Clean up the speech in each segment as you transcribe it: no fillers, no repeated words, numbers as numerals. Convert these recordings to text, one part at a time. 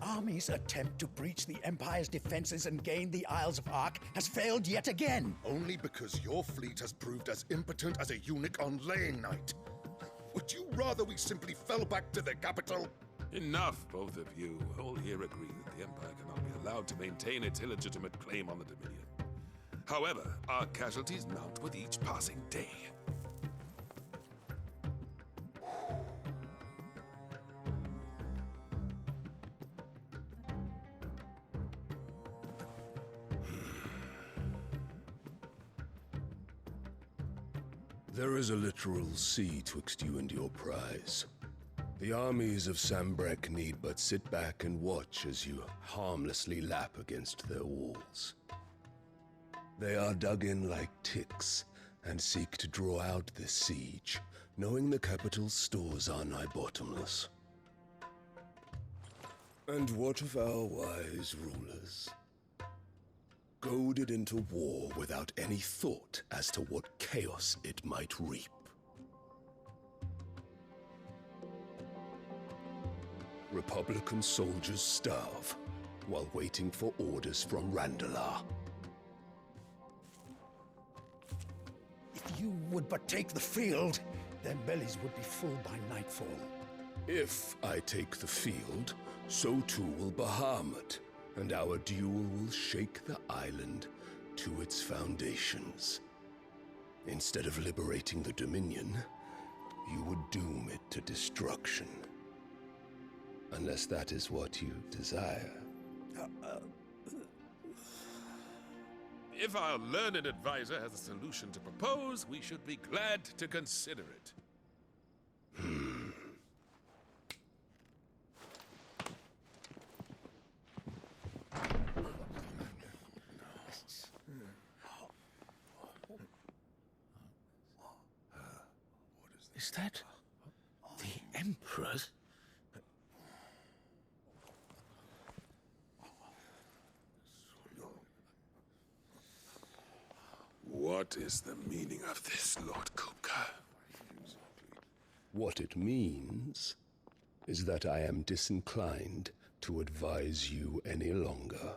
army's attempt to breach the Empire's defenses and gain the Isles of Ark has failed yet again. Only because your fleet has proved as impotent as a eunuch on laying night. Would you rather we simply fell back to the capital? Enough, both of you. All here agree that the Empire cannot be allowed to maintain its illegitimate claim on the Dominion. However, our casualties mount with each passing day. There is a literal sea twixt you and your prize. The armies of Sanbreque need but sit back and watch as you harmlessly lap against their walls. They are dug in like ticks and seek to draw out this siege, knowing the capital's stores are nigh bottomless. And what of our wise rulers? Goaded into war without any thought as to what chaos it might reap. Republican soldiers starve while waiting for orders from Randalar. If you would but take the field, their bellies would be full by nightfall. If I take the field, so too will Bahamut, and our duel will shake the island to its foundations. Instead of liberating the Dominion, you would doom it to destruction. Unless that is what you desire. If our learned advisor has a solution to propose, we should be glad to consider it. Is that the Emperor's? What is the meaning of this, Lord Kupka? What it means is that I am disinclined to advise you any longer.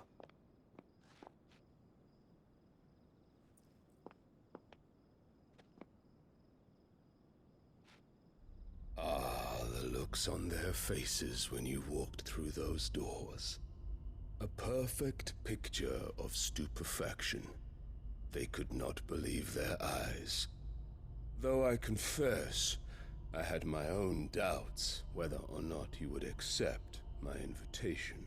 The looks on their faces when you walked through those doors. A perfect picture of stupefaction. They could not believe their eyes. Though I confess, I had my own doubts whether or not you would accept my invitation.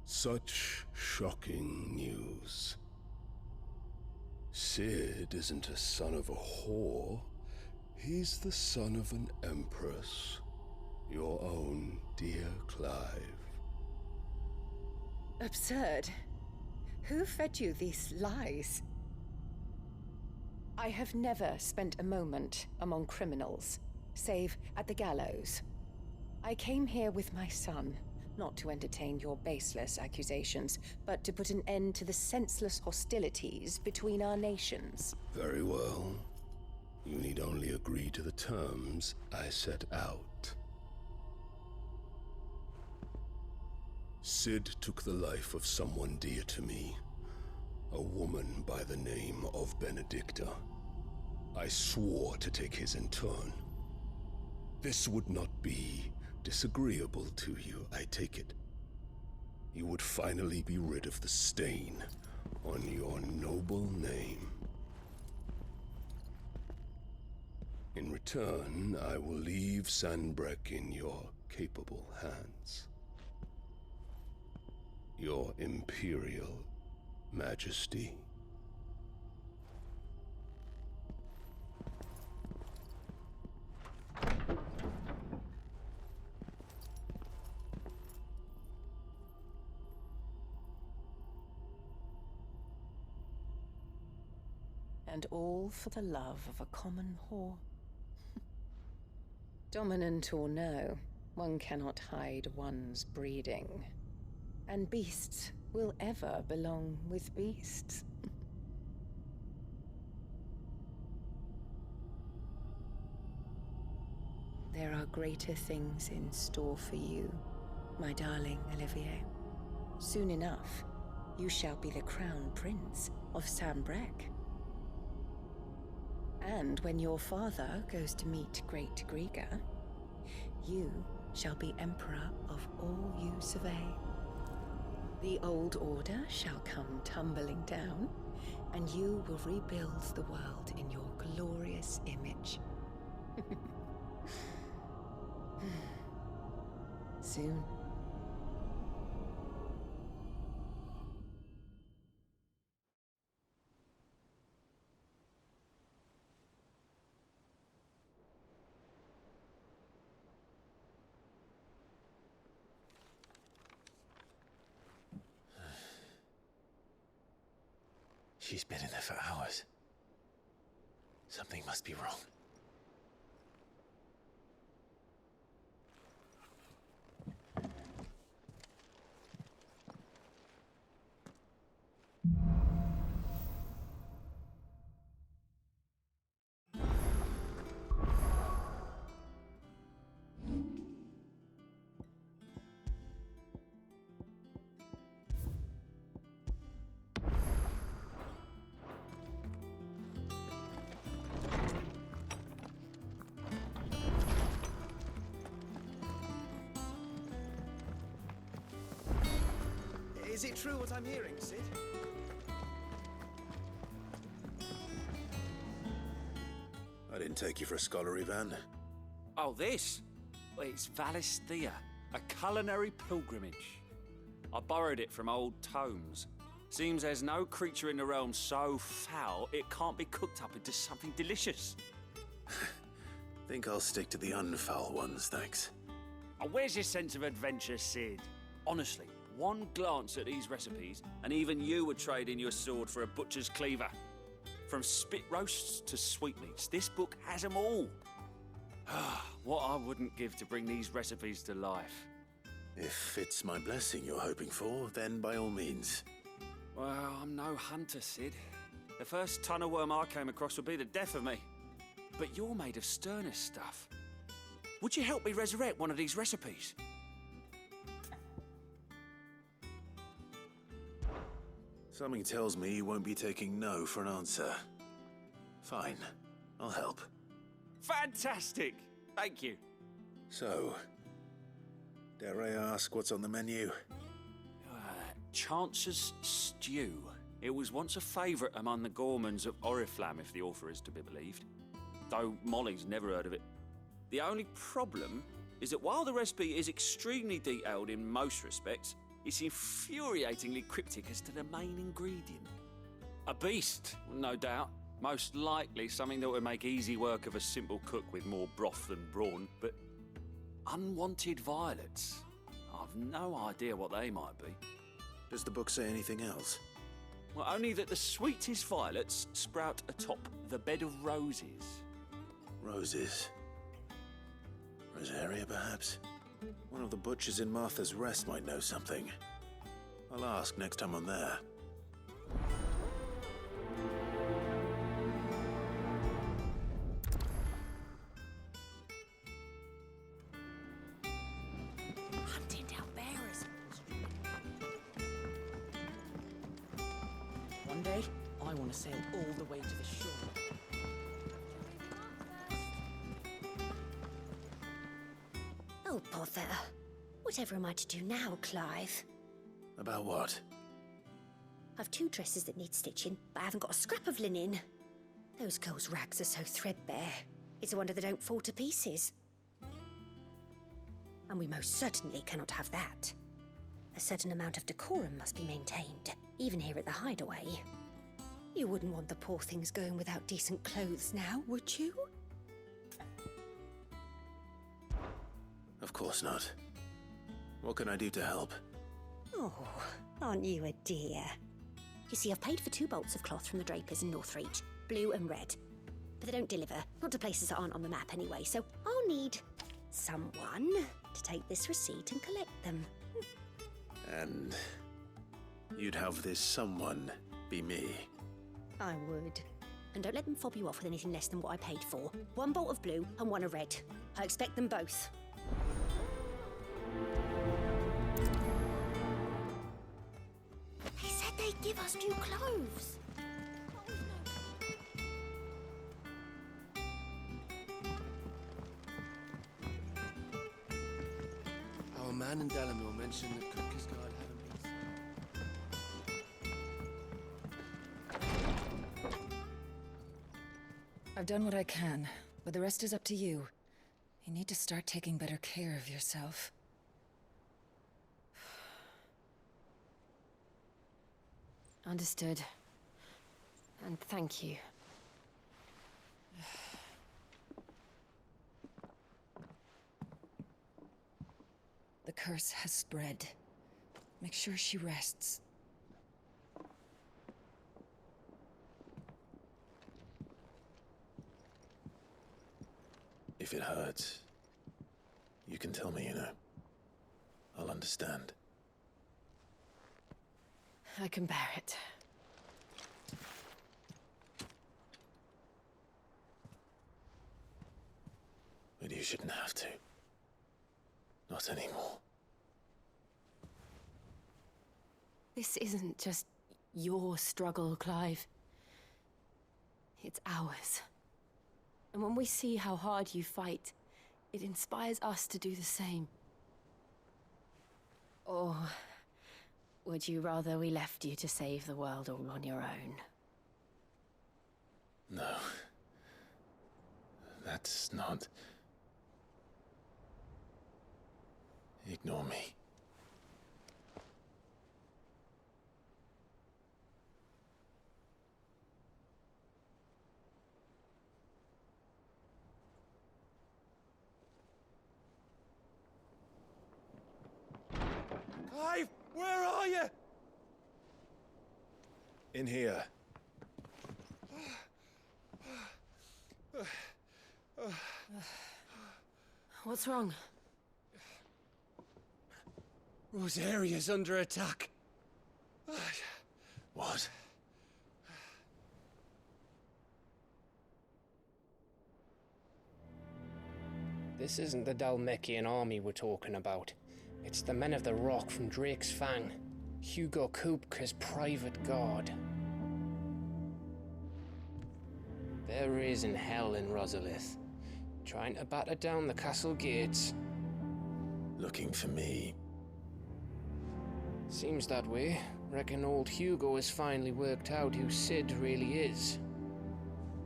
Such shocking news. Cid isn't a son of a whore. He's the son of an empress. Your own dear Clive. Absurd. Who fed you these lies? I have never spent a moment among criminals, save at the gallows. I came here with my son, not to entertain your baseless accusations, but to put an end to the senseless hostilities between our nations. Very well. You need only agree to the terms I set out. Cid took the life of someone dear to me, a woman by the name of Benedicta. I swore to take his in turn. This would not be disagreeable to you, I take it. You would finally be rid of the stain on your noble name. In return, I will leave Sanbreque in your capable hands. Your Imperial Majesty. And all for the love of a common whore. Dominant or no, one cannot hide one's breeding. And beasts will ever belong with beasts. There are greater things in store for you, my darling Olivier. Soon enough, you shall be the crown prince of Sambrec. And when your father goes to meet Great Griga, you shall be emperor of all you survey. The old order shall come tumbling down, and you will rebuild the world in your glorious image. Soon. She's been in there for hours. Something must be wrong. Is it true what I'm hearing, Cid? I didn't take you for a scholar, Ivan. Oh, this? Well, it's Valisthea, a culinary pilgrimage. I borrowed it from old tomes. Seems there's no creature in the realm so foul it can't be cooked up into something delicious. Think I'll stick to the unfoul ones, thanks. Oh, where's your sense of adventure, Cid? Honestly, one glance at these recipes, and even you would trade in your sword for a butcher's cleaver. From spit roasts to sweetmeats, this book has them all. What I wouldn't give to bring these recipes to life. If it's my blessing you're hoping for, then by all means. Well, I'm no hunter, Cid. The first ton of worm I came across would be the death of me. But you're made of sterner stuff. Would you help me resurrect one of these recipes? Something tells me you won't be taking no for an answer. Fine, I'll help. Fantastic! Thank you. So, dare I ask what's on the menu? Chance's Stew. It was once a favourite among the gourmands of Oriflamme, if the author is to be believed. Though Molly's never heard of it. The only problem is that while the recipe is extremely detailed in most respects, it's infuriatingly cryptic as to the main ingredient. A beast, no doubt. Most likely something that would make easy work of a simple cook with more broth than brawn, but unwanted violets. I've no idea what they might be. Does the book say anything else? Well, only that the sweetest violets sprout atop the bed of roses. Roses. Rosaria, perhaps? One of the butchers in Martha's Rest might know something. I'll ask next time I'm there. Hunting down bearers. One day, I want to sail all the way to the shore. Oh, bother. Whatever am I to do now, Clive? About what? I've 2 dresses that need stitching, but I haven't got a scrap of linen. Those girls' rags are so threadbare. It's a wonder they don't fall to pieces. And we most certainly cannot have that. A certain amount of decorum must be maintained, even here at the Hideaway. You wouldn't want the poor things going without decent clothes now, would you? Of course not. What can I do to help? Oh, aren't you a dear? You see, I've paid for 2 bolts of cloth from the drapers in Northreach, blue and red. But they don't deliver, not to places that aren't on the map anyway, so I'll need someone to take this receipt and collect them. And you'd have this someone be me. I would. And don't let them fob you off with anything less than what I paid for. 1 bolt of blue and 1 of red. I expect them both. They said they'd give us new clothes. Our man in Delamon mentioned that Cooker's guard had a meeting. I've done what I can, but the rest is up to you. You need to start taking better care of yourself. Understood. And thank you. The curse has spread. Make sure she rests. If it hurts, you can tell me, you know. I'll understand. I can bear it. But you shouldn't have to. Not anymore. This isn't just your struggle, Clive. It's ours. And when we see how hard you fight, it inspires us to do the same. Or would you rather we left you to save the world all on your own? No. That's not... Ignore me. Clive, where are you? In here. What's wrong? Rosaria's under attack. What? This isn't the Dalmekian army we're talking about. It's the men of the Rock from Drake's Fang. Hugo Kupka's private guard. There is in hell in Rosalith, trying to batter down the castle gates. Looking for me. Seems that way. Reckon old Hugo has finally worked out who Cid really is.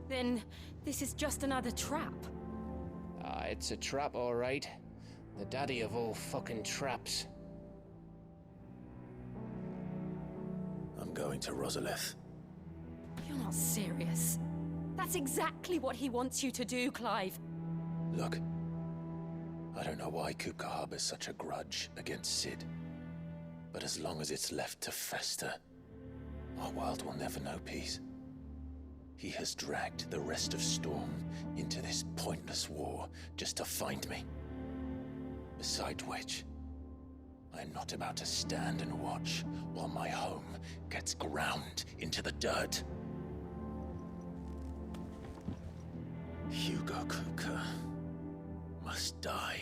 Then this is just another trap. Ah, it's a trap, all right. The daddy of all fucking traps. I'm going to Rosalith. You're not serious. That's exactly what he wants you to do, Clive. Look, I don't know why Kupka harbors such a grudge against Cid. But as long as it's left to fester, our world will never know peace. He has dragged the rest of Storm into this pointless war just to find me. Beside which, I am not about to stand and watch while my home gets ground into the dirt. Hugo Kupka must die.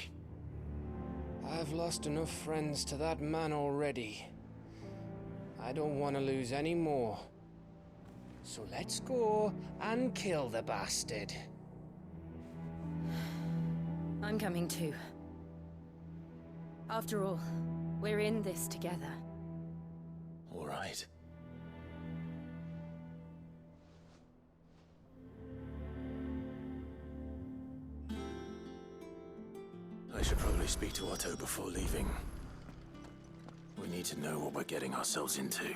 I've lost enough friends to that man already. I don't want to lose any more. So let's go and kill the bastard. I'm coming too. After all, we're in this together. All right. I should probably speak to Otto before leaving. We need to know what we're getting ourselves into.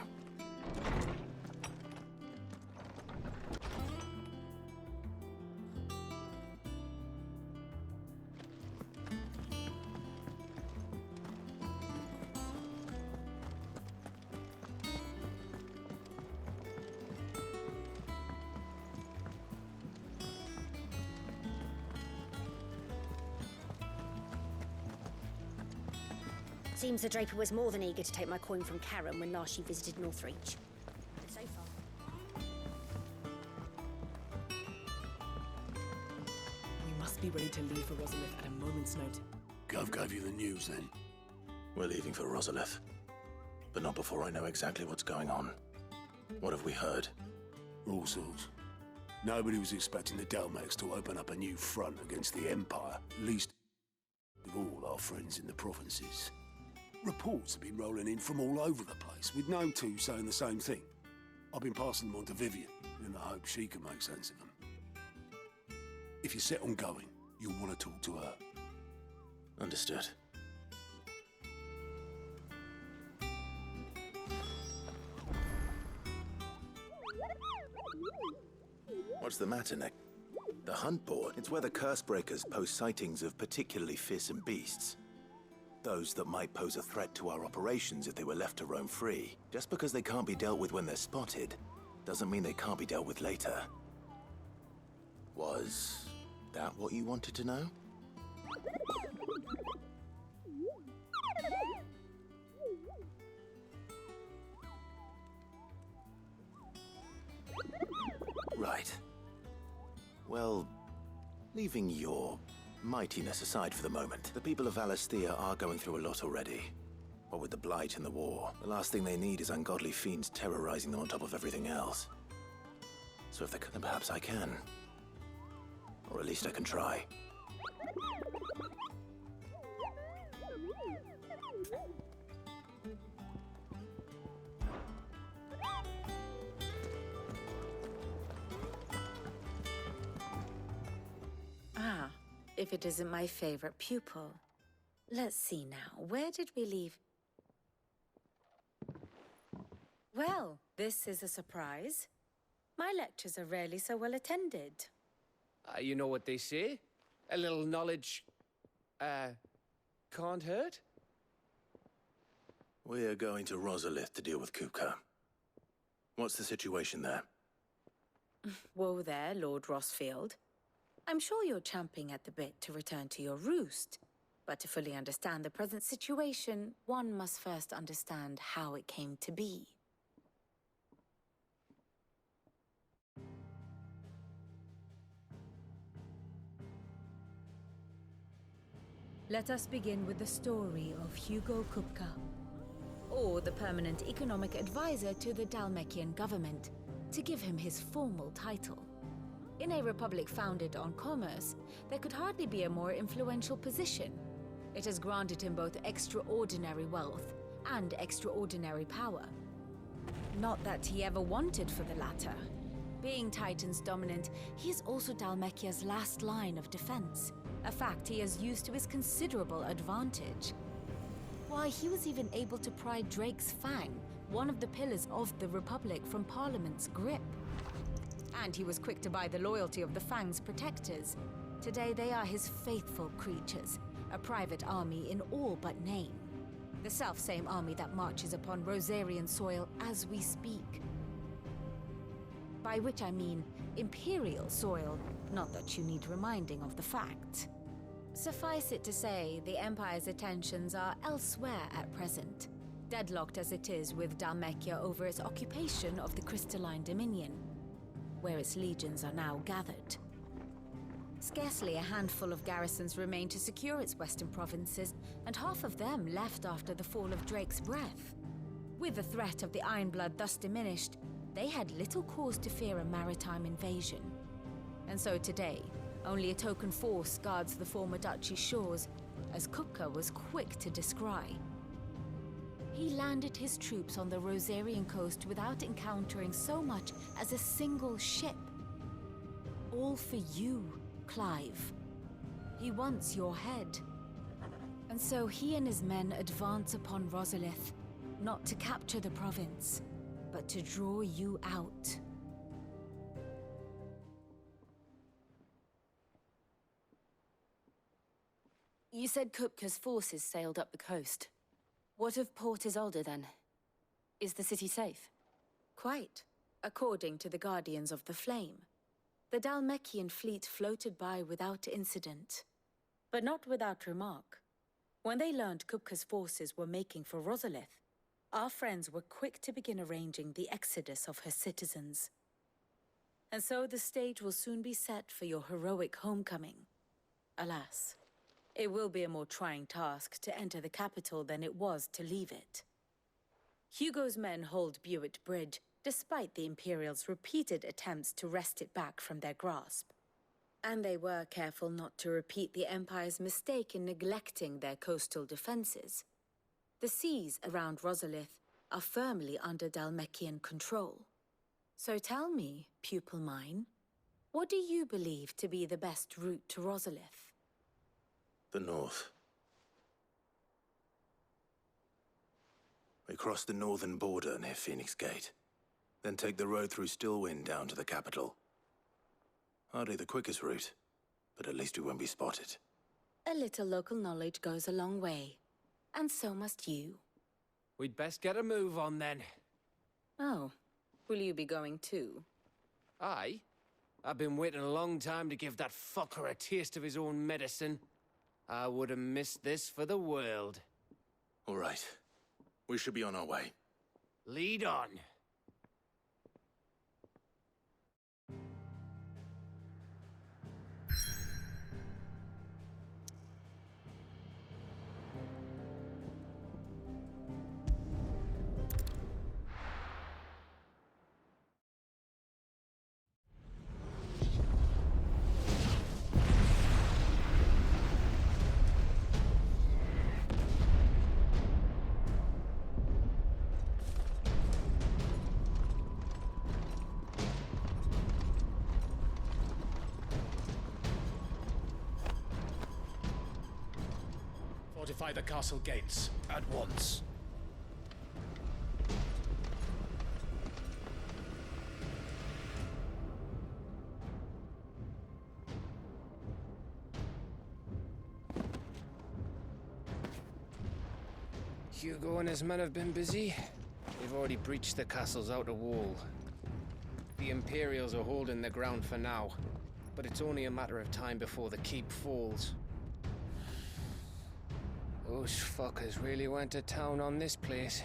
Seems the Draper was more than eager to take my coin from Karen when last she visited Northreach. But so far... We must be ready to leave for Rosalith at a moment's notice. Gov gave you the news, then? We're leaving for Rosalith. But not before I know exactly what's going on. What have we heard? All sorts. Nobody was expecting the Dalmex to open up a new front against the Empire, least of all our friends in the provinces. Reports have been rolling in from all over the place, with no two saying the same thing. I've been passing them on to Vivian, in the hope she can make sense of them. If you're set on going, you'll want to talk to her. Understood. What's the matter, Nick? The hunt board? It's where the Cursebreakers post sightings of particularly fearsome beasts. Those that might pose a threat to our operations if they were left to roam free. Just because they can't be dealt with when they're spotted, doesn't mean they can't be dealt with later. Was that what you wanted to know? Right. Well, leaving your mightiness aside for the moment, the people of Valisthea are going through a lot already. What with the Blight and the war, the last thing they need is ungodly fiends terrorizing them on top of everything else. So if they could, then perhaps I can. Or at least I can try. Ah, if it isn't my favorite pupil. Let's see now, where did we leave? Well, this is a surprise. My lectures are rarely so well attended. You know what they say? A little knowledge, can't hurt? We're going to Rosalith to deal with Kupka. What's the situation there? Whoa there, Lord Rosfield. I'm sure you're champing at the bit to return to your roost. But to fully understand the present situation, one must first understand how it came to be. Let us begin with the story of Hugo Kupka, or the permanent economic advisor to the Dalmekian government, to give him his formal title. In a republic founded on commerce, there could hardly be a more influential position. It has granted him both extraordinary wealth and extraordinary power. Not that he ever wanted for the latter. Being Titan's dominant, he is also Dalmekia's last line of defense, a fact he has used to his considerable advantage. Why, he was even able to pry Drake's Fang, one of the pillars of the Republic, from Parliament's grip. And he was quick to buy the loyalty of the Fang's protectors. Today they are his faithful creatures, a private army in all but name. The self-same army that marches upon Rosarian soil as we speak. By which I mean Imperial soil, not that you need reminding of the fact. Suffice it to say, the Empire's attentions are elsewhere at present, deadlocked as it is with Dalmekia over its occupation of the Crystalline Dominion, where its legions are now gathered. Scarcely a handful of garrisons remain to secure its western provinces, and half of them left after the fall of Drake's Breath. With the threat of the Ironblood thus diminished, they had little cause to fear a maritime invasion. And so today, only a token force guards the former duchy's shores, as Kupka was quick to descry. He landed his troops on the Rosarian coast without encountering so much as a single ship. All for you, Clive. He wants your head. And so he and his men advance upon Rosalith, not to capture the province, but to draw you out. You said Kupka's forces sailed up the coast. What of Port Isolde, then? Is the city safe? Quite, according to the Guardians of the Flame. The Dalmekian fleet floated by without incident, but not without remark. When they learned Kupka's forces were making for Rosalith, our friends were quick to begin arranging the exodus of her citizens. And so the stage will soon be set for your heroic homecoming. Alas, it will be a more trying task to enter the capital than it was to leave it. Hugo's men hold Buitt Bridge, despite the Imperials' repeated attempts to wrest it back from their grasp. And they were careful not to repeat the Empire's mistake in neglecting their coastal defenses. The seas around Rosalith are firmly under Dhalmekian control. So tell me, pupil mine, what do you believe to be the best route to Rosalith? The north. We cross the northern border near Phoenix Gate, then take the road through Stillwind down to the capital. Hardly the quickest route, but at least we won't be spotted. A little local knowledge goes a long way, and so must you. We'd best get a move on then. Oh, will you be going too? Aye. I've been waiting a long time to give that fucker a taste of his own medicine. I would have missed this for the world. All right. We should be on our way. Lead on. Fortify the castle gates at once. Hugo and his men have been busy. They've already breached the castle's outer wall. The Imperials are holding the ground for now, but it's only a matter of time before the keep falls. Those fuckers really went to town on this place.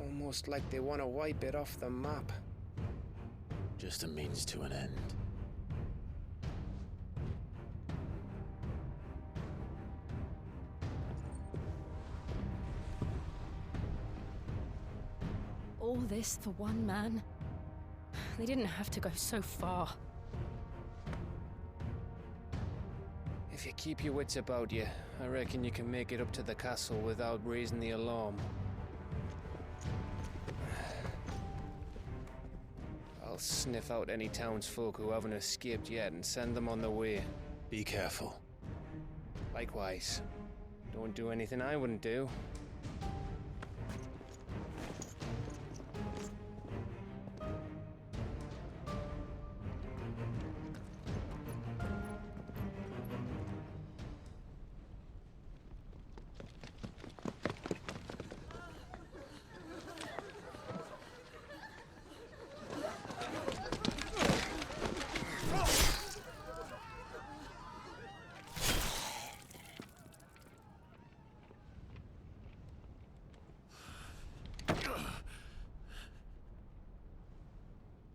Almost like they want to wipe it off the map. Just a means to an end. All this for one man? They didn't have to go so far. If you keep your wits about you, I reckon you can make it up to the castle without raising the alarm. I'll sniff out any townsfolk who haven't escaped yet and send them on their way. Be careful. Likewise. Don't do anything I wouldn't do.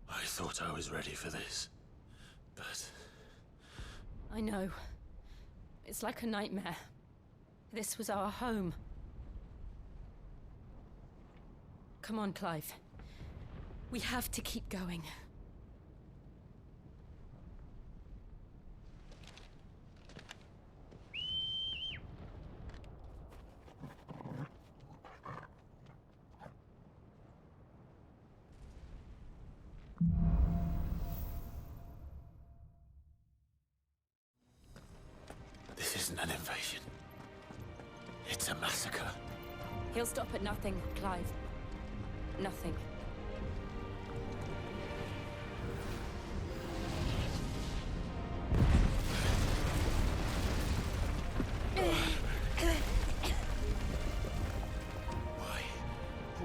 I thought I was ready for this, but... I know. It's like a nightmare. This was our home. Come on, Clive. We have to keep going. This isn't an invasion. It's a massacre. He'll stop at nothing, Clive. Nothing.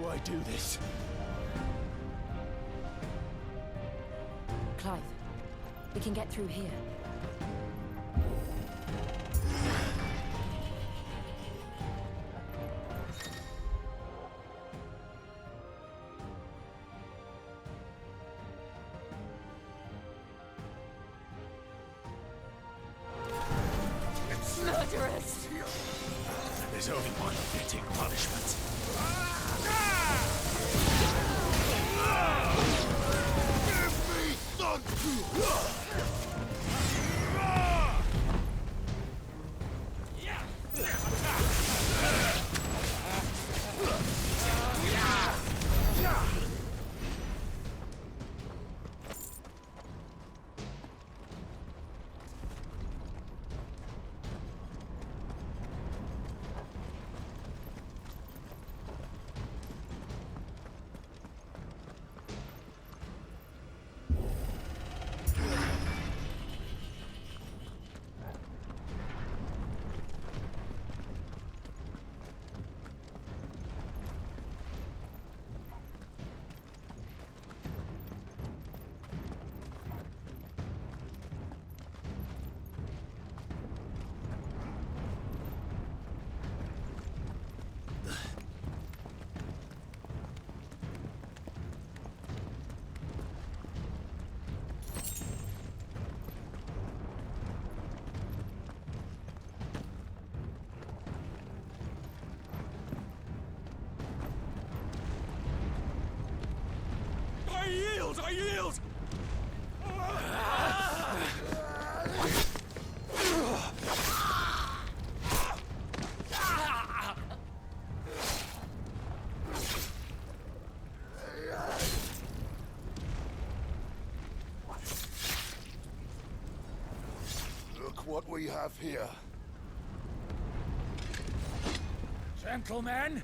Why do this? Clive, we can get through here. traitorous! There's only one fitting punishment. Give me thunder! I yield! Look what we have here. Gentlemen!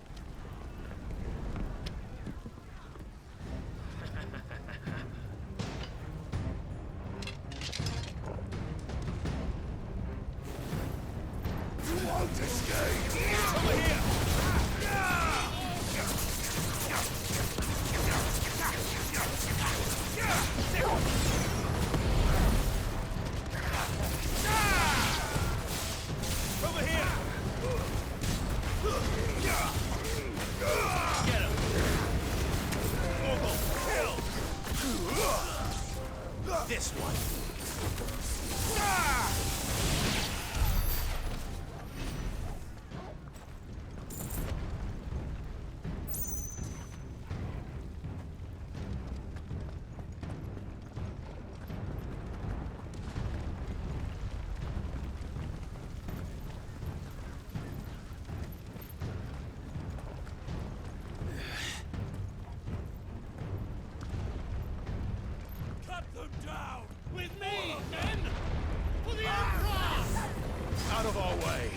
This one. Cut them down! With me, men! For the Emperor! Out of our way!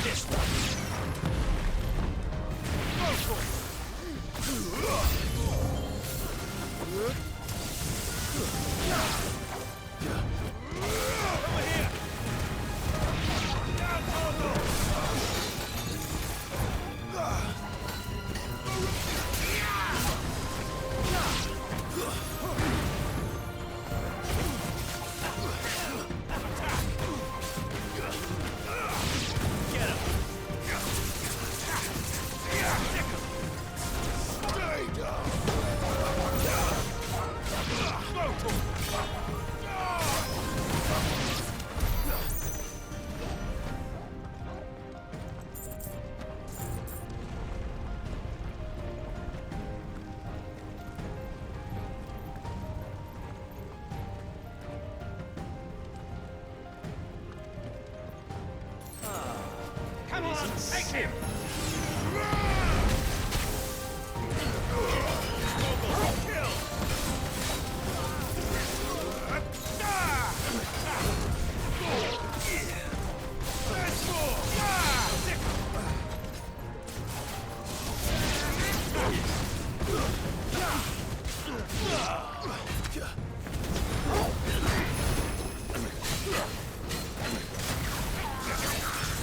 This one! Come on, take him!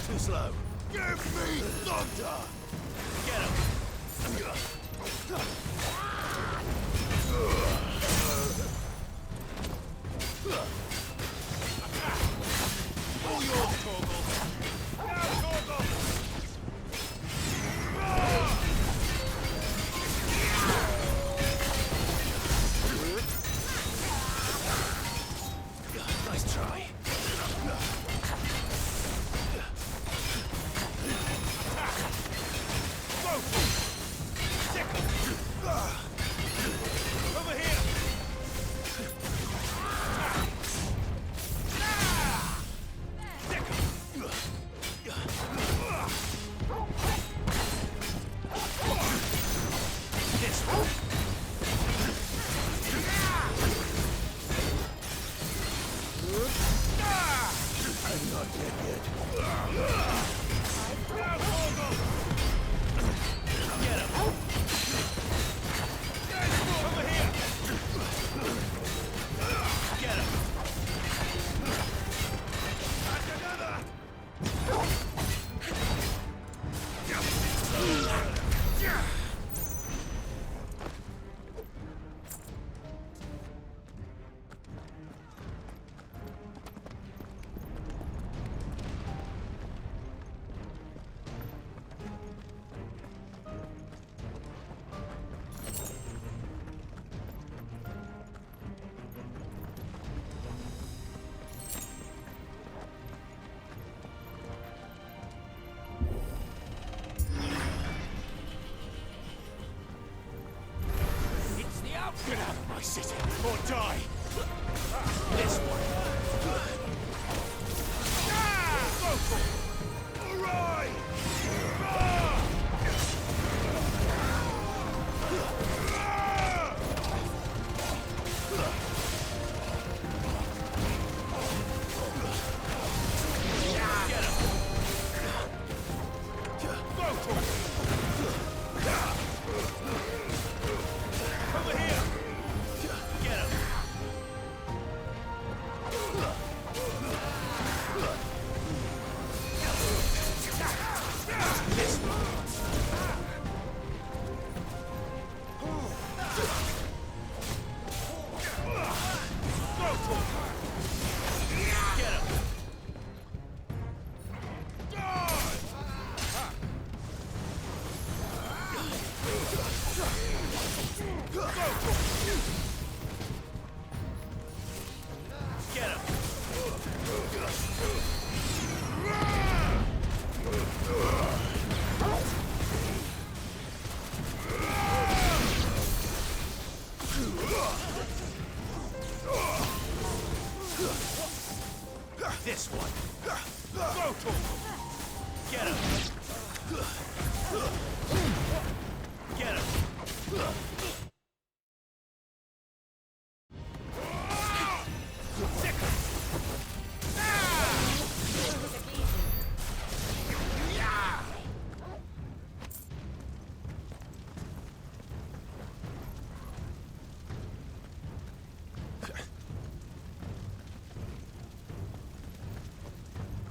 Too slow. Give me thunder! Get him! I'm not dead yet. Get him! Over here! Get him! That's another! Get out of my city, or die! This one! Go for it! All right! Get him! Go for it! Over here! Get him! This one! Go for it! Get him! Go for it! Get him! This one! Go to him! Get him! Get him!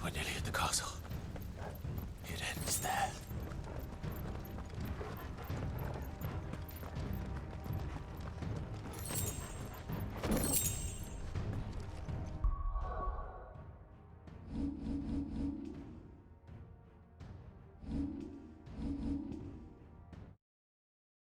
We're nearly at the castle.